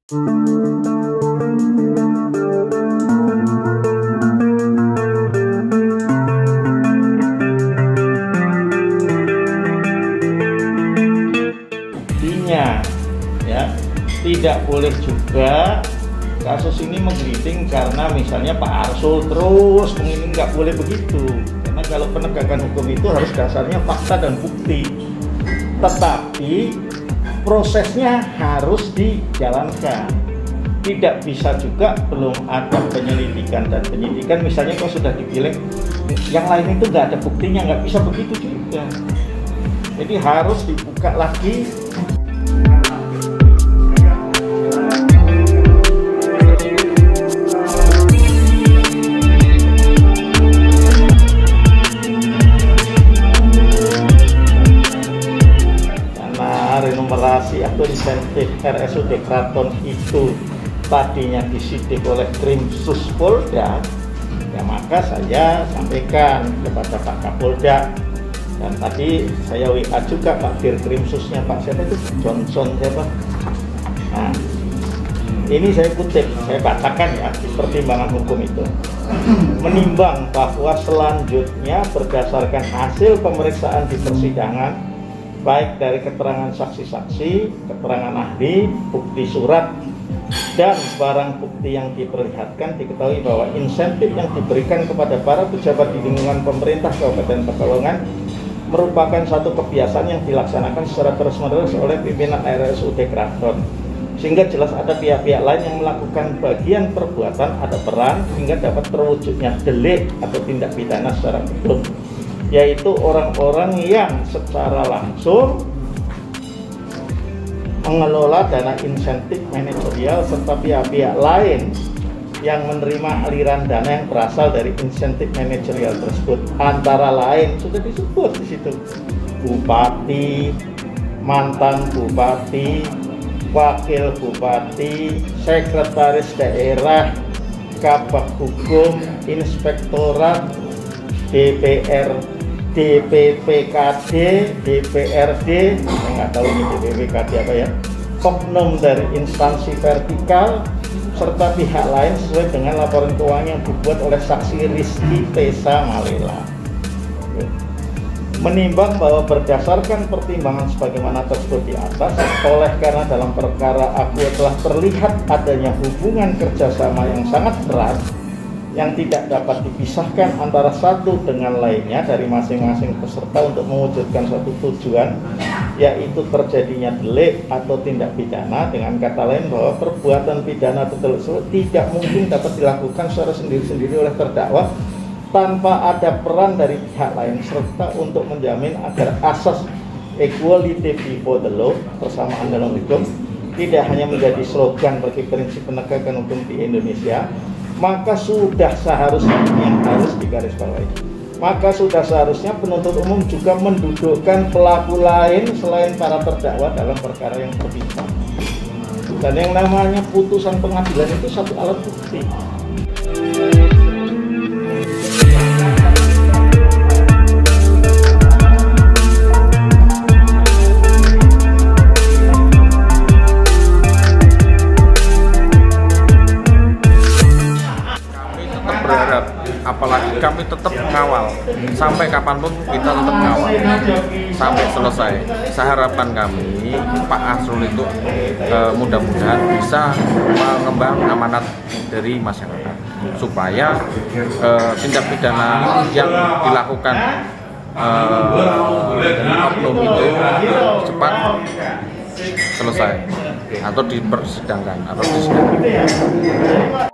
Ya, tidak boleh juga kasus ini menggelinding karena misalnya Pak Arsul terus menginginkan, nggak boleh begitu. Karena kalau penegakan hukum itu harus dasarnya fakta dan bukti. Tetapi prosesnya harus dijalankan. Tidak bisa juga belum ada penyelidikan dan penyidikan. Misalnya kalau sudah dipilih, yang lain itu nggak ada buktinya, nggak bisa begitu juga. Jadi harus dibuka lagi. Renumerasi atau insentif RSUD Kraton itu tadinya disidik oleh Krimsus Polda, ya maka saya sampaikan kepada Pak Kapolda, dan tadi saya WA juga Pak Dir Krimsusnya, Pak siapa itu, Johnson siapa. Nah, ini saya kutip, saya bacakan ya di pertimbangan hukum itu. Menimbang bahwa selanjutnya berdasarkan hasil pemeriksaan di persidangan, baik dari keterangan saksi-saksi, keterangan ahli, bukti surat, dan barang bukti yang diperlihatkan, diketahui bahwa insentif yang diberikan kepada para pejabat di lingkungan pemerintah Kabupaten Pekalongan merupakan satu kebiasaan yang dilaksanakan secara terus-menerus oleh pimpinan RSUD Kraton, sehingga jelas ada pihak-pihak lain yang melakukan bagian perbuatan, ada peran hingga dapat terwujudnya delik atau tindak pidana secara betul, yaitu orang-orang yang secara langsung mengelola dana insentif manajerial serta pihak-pihak lain yang menerima aliran dana yang berasal dari insentif manajerial tersebut. Antara lain sudah disebut di situ, bupati, mantan bupati, wakil bupati, sekretaris daerah, kabag hukum, inspektorat, DPR, DPPKD, DPRD, saya nggak tahu ini DPPKD apa ya, oknum dari instansi vertikal, serta pihak lain sesuai dengan laporan keuangan yang dibuat oleh saksi Rizky Tesa Malela. Menimbang bahwa berdasarkan pertimbangan sebagaimana tersebut di atas, oleh karena dalam perkara aku telah terlihat adanya hubungan kerjasama yang sangat erat yang tidak dapat dipisahkan antara satu dengan lainnya dari masing-masing peserta untuk mewujudkan suatu tujuan, yaitu terjadinya delik atau tindak pidana. Dengan kata lain, bahwa perbuatan pidana atau delik tersebut tidak mungkin dapat dilakukan secara sendiri-sendiri oleh terdakwa tanpa ada peran dari pihak lain, serta untuk menjamin agar asas equality before the law, persamaan dalam hukum, tidak hanya menjadi slogan bagi prinsip penegakan hukum di Indonesia, maka sudah seharusnya, yang harus digarisbawahi, maka sudah seharusnya penuntut umum juga mendudukkan pelaku lain selain para terdakwa dalam perkara yang terpisah. Dan yang namanya putusan pengadilan itu satu alat bukti. Apalagi kami tetap mengawal sampai kapanpun, kita tetap mengawal sampai selesai. Seharapkan kami Pak Arsul itu mudah-mudahan bisa mengemban amanat dari masyarakat supaya tindak pidana yang dilakukan oknum itu cepat selesai atau dipersidangkan atau disidangkan.